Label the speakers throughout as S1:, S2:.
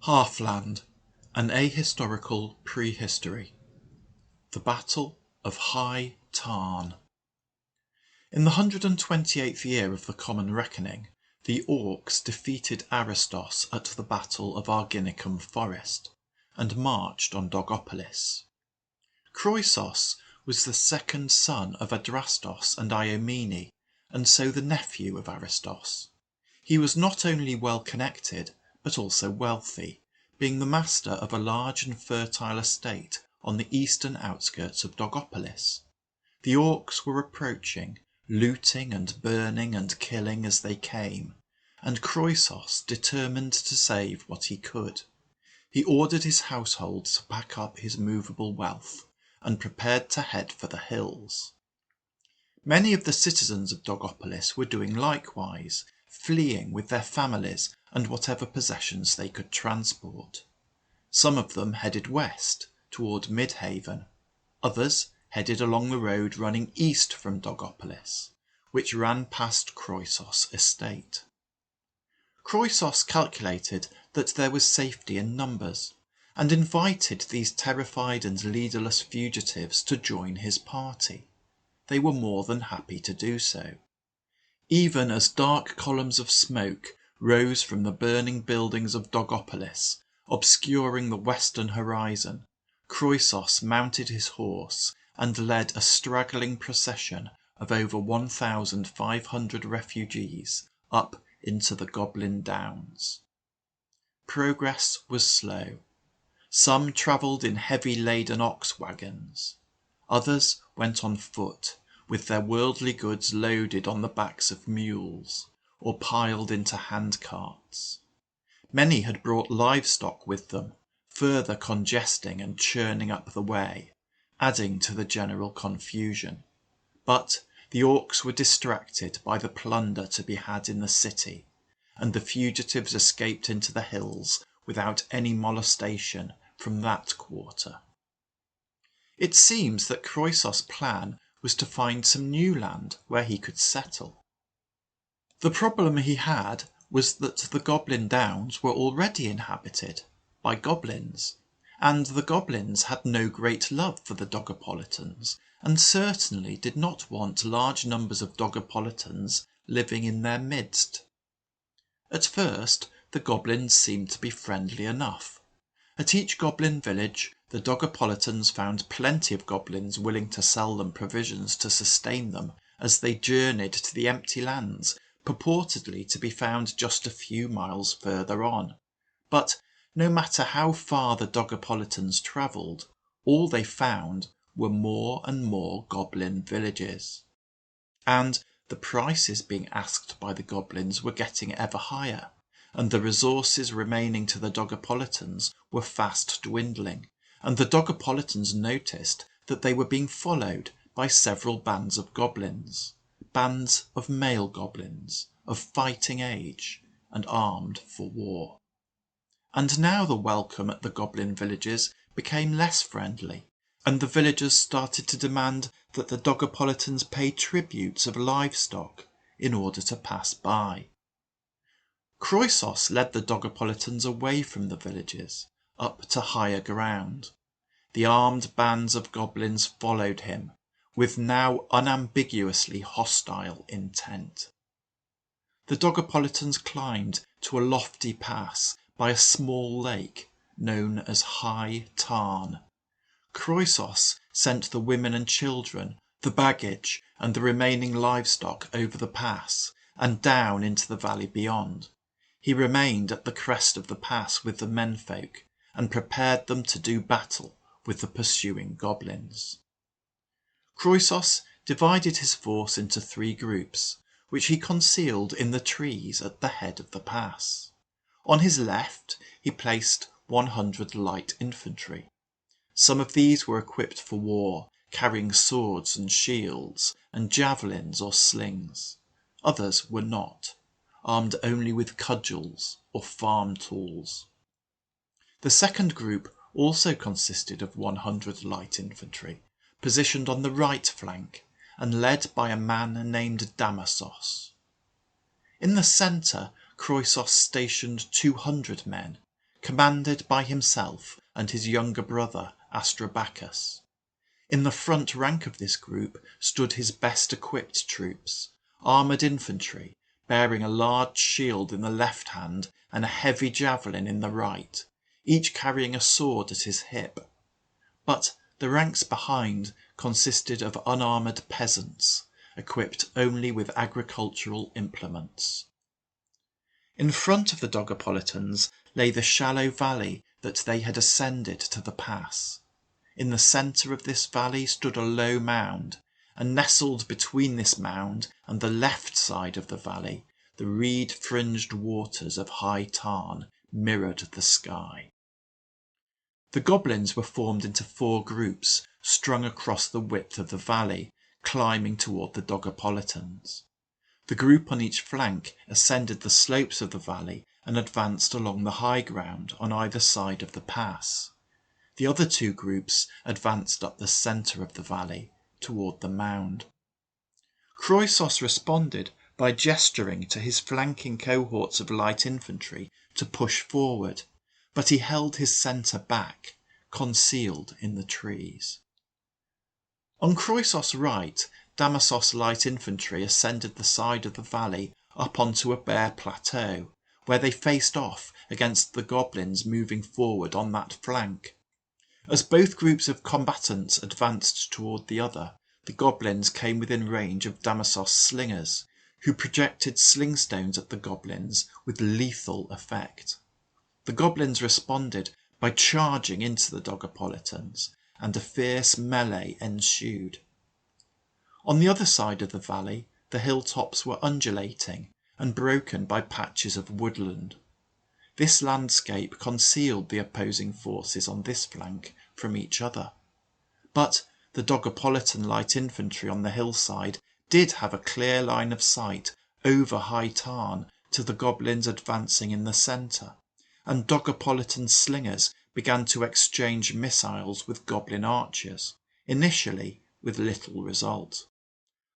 S1: Halfland, an ahistorical prehistory. The Battle of High Tarn. In the 128th year of the Common Reckoning, the Orcs defeated Aristos at the Battle of Arginicum Forest, and marched on Dogopolis. Croesus was the second son of Adrastos and Iomene, and so the nephew of Aristos. He was not only well connected, but also wealthy, being the master of a large and fertile estate on the eastern outskirts of Dogopolis. The Orcs were approaching, looting and burning and killing as they came, and Croesus determined to save what he could. He ordered his household to pack up his movable wealth, and prepared to head for the hills. Many of the citizens of Dogopolis were doing likewise, fleeing with their families and whatever possessions they could transport. Some of them headed west, toward Midhaven. Others headed along the road running east from Dogopolis, which ran past Croesus' estate. Croesus calculated that there was safety in numbers, and invited these terrified and leaderless fugitives to join his party. They were more than happy to do so. Even as dark columns of smoke rose from the burning buildings of Dogopolis, obscuring the western horizon, Croesus mounted his horse and led a straggling procession of over 1,500 refugees up into the Goblin Downs. Progress was slow. Some travelled in heavy-laden ox wagons. Others went on foot, with their worldly goods loaded on the backs of mules, or piled into handcarts. Many had brought livestock with them, further congesting and churning up the way, adding to the general confusion. But the Orcs were distracted by the plunder to be had in the city, and the fugitives escaped into the hills without any molestation from that quarter. It seems that Croesus' plan was to find some new land where he could settle. The problem he had was that the Goblin Downs were already inhabited by goblins, and the goblins had no great love for the Dogopolitans, and certainly did not want large numbers of Dogopolitans living in their midst. At first the goblins seemed to be friendly enough. At each goblin village the Dogopolitans found plenty of goblins willing to sell them provisions to sustain them as they journeyed to the empty lands purportedly to be found just a few miles further on. But no matter how far the Dogopolitans travelled, all they found were more and more goblin villages. And the prices being asked by the goblins were getting ever higher, and the resources remaining to the Dogopolitans were fast dwindling, and the Dogopolitans noticed that they were being followed by several bands of goblins, bands of male goblins, of fighting age, and armed for war. And now the welcome at the goblin villages became less friendly, and the villagers started to demand that the Dogopolitans pay tributes of livestock in order to pass by. Croesus led the Dogopolitans away from the villages, up to higher ground. The armed bands of goblins followed him, with now unambiguously hostile intent. The Dogopolitans climbed to a lofty pass by a small lake known as High Tarn. Croesus sent the women and children, the baggage and the remaining livestock over the pass and down into the valley beyond. He remained at the crest of the pass with the menfolk and prepared them to do battle with the pursuing goblins. Croesus divided his force into 3 groups, which he concealed in the trees at the head of the pass. On his left he placed 100 light infantry. Some of these were equipped for war, carrying swords and shields and javelins or slings. Others were not, armed only with cudgels or farm tools. The second group also consisted of 100 light infantry, positioned on the right flank and led by a man named Damasos. In the centre Croesus stationed 200 men, commanded by himself and his younger brother Astrabacus. In the front rank of this group stood his best equipped troops, armoured infantry, bearing a large shield in the left hand and a heavy javelin in the right, each carrying a sword at his hip. But the ranks behind consisted of unarmoured peasants, equipped only with agricultural implements. In front of the Dogopolitans lay the shallow valley that they had ascended to the pass. In the centre of this valley stood a low mound, and nestled between this mound and the left side of the valley, the reed-fringed waters of High Tarn mirrored the sky. The goblins were formed into 4 groups, strung across the width of the valley, climbing toward the Dogopolitans. The group on each flank ascended the slopes of the valley and advanced along the high ground on either side of the pass. The other 2 groups advanced up the centre of the valley toward the mound. Croesus responded by gesturing to his flanking cohorts of light infantry to push forward, but he held his centre back, concealed in the trees. On Croesus' right, Damasos light infantry ascended the side of the valley up onto a bare plateau, where they faced off against the goblins moving forward on that flank. As both groups of combatants advanced toward the other, the goblins came within range of Damasos' slingers, who projected sling stones at the goblins with lethal effect. The goblins responded by charging into the Dogopolitans, and a fierce melee ensued. On the other side of the valley, the hilltops were undulating and broken by patches of woodland. This landscape concealed the opposing forces on this flank from each other. But the Dogopolitan light infantry on the hillside did have a clear line of sight over High Tarn to the goblins advancing in the centre, and Dogopolitan slingers began to exchange missiles with goblin archers, initially with little result.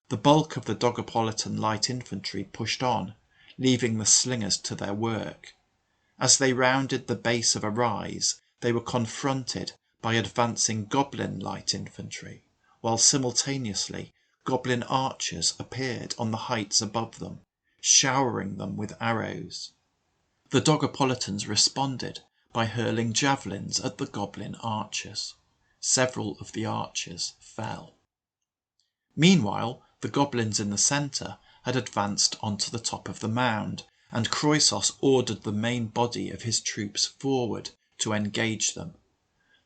S1: The bulk of the Dogopolitan light infantry pushed on, leaving the slingers to their work. As they rounded the base of a rise, they were confronted by advancing goblin light infantry, while simultaneously goblin archers appeared on the heights above them, showering them with arrows. The Dogopolitans responded by hurling javelins at the goblin archers. Several of the archers fell. Meanwhile, the goblins in the centre had advanced onto the top of the mound, and Croesus ordered the main body of his troops forward to engage them.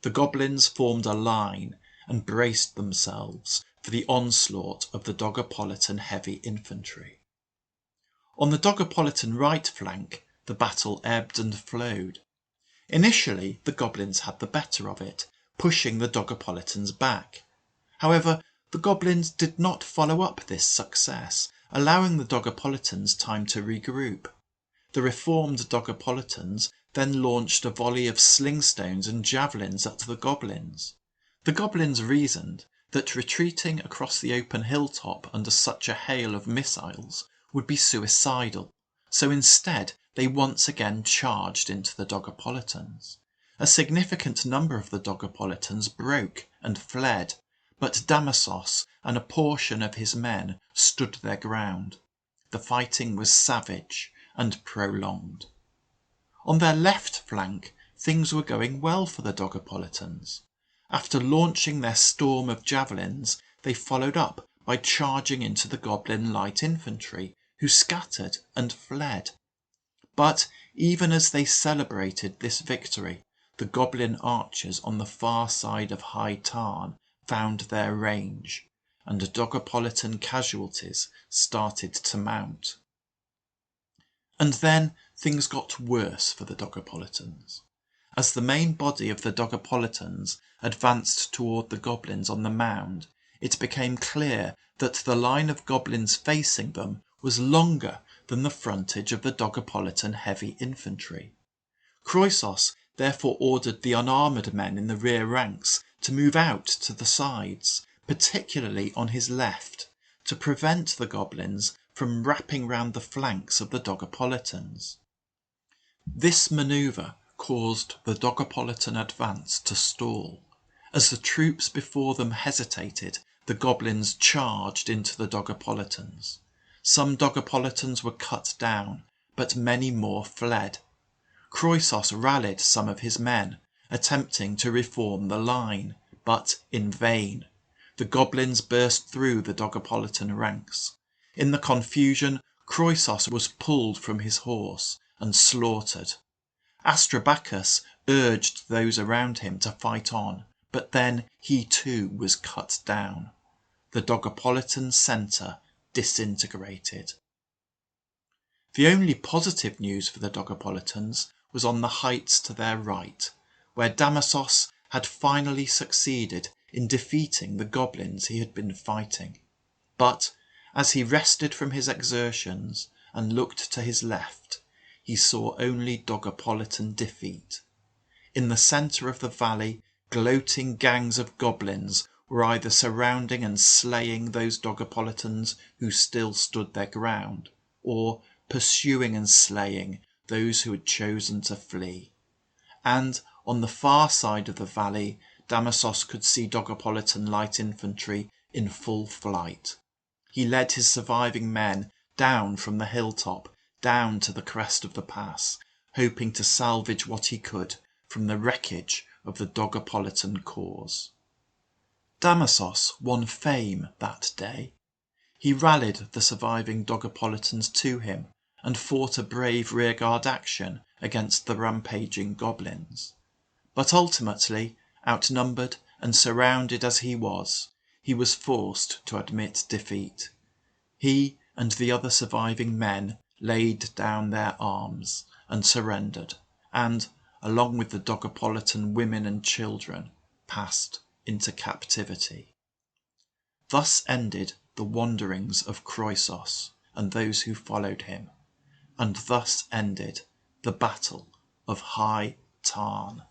S1: The goblins formed a line and braced themselves for the onslaught of the Dogopolitan heavy infantry. On the Dogopolitan right flank, the battle ebbed and flowed. Initially, the goblins had the better of it, pushing the Dogopolitans back. However, the goblins did not follow up this success, allowing the Dogopolitans time to regroup. The reformed Dogopolitans then launched a volley of sling stones and javelins at the goblins. The goblins reasoned that retreating across the open hilltop under such a hail of missiles would be suicidal, so instead they once again charged into the Dogopolitans. A significant number of the Dogopolitans broke and fled, but Damasos and a portion of his men stood their ground. The fighting was savage and prolonged. On their left flank, things were going well for the Dogopolitans. After launching their storm of javelins, they followed up by charging into the goblin light infantry, who scattered and fled. But even as they celebrated this victory, the goblin archers on the far side of High Tarn found their range, and Dogopolitan casualties started to mount. And then things got worse for the Dogopolitans. As the main body of the Dogopolitans advanced toward the goblins on the mound, it became clear that the line of goblins facing them was longer than the frontage of the Dogopolitan heavy infantry. Croesus therefore ordered the unarmoured men in the rear ranks to move out to the sides, particularly on his left, to prevent the goblins from wrapping round the flanks of the Dogopolitans. This manoeuvre caused the Dogopolitan advance to stall. As the troops before them hesitated, the goblins charged into the Dogopolitans. Some Dogopolitans were cut down, but many more fled. Croesus rallied some of his men, attempting to reform the line, but in vain. The goblins burst through the Dogopolitan ranks. In the confusion, Croesus was pulled from his horse and slaughtered. Astrabacchus urged those around him to fight on, but then he too was cut down. The Dogopolitan centre disintegrated. The only positive news for the Dogopolitans was on the heights to their right, where Damasos had finally succeeded in defeating the goblins he had been fighting. But as he rested from his exertions and looked to his left, he saw only Dogopolitan defeat. In the centre of the valley, gloating gangs of goblins were either surrounding and slaying those Dogopolitans who still stood their ground, or pursuing and slaying those who had chosen to flee. And on the far side of the valley, Damasos could see Dogopolitan light infantry in full flight. He led his surviving men down from the hilltop, down to the crest of the pass, hoping to salvage what he could from the wreckage of the Dogopolitan cause. Damasos won fame that day. He rallied the surviving Dogopolitans to him and fought a brave rearguard action against the rampaging goblins. But ultimately, outnumbered and surrounded as he was forced to admit defeat. He and the other surviving men laid down their arms and surrendered, and, along with the Dogopolitan women and children, passed into captivity. Thus ended the wanderings of Croesus and those who followed him, and thus ended the Battle of High Tarn.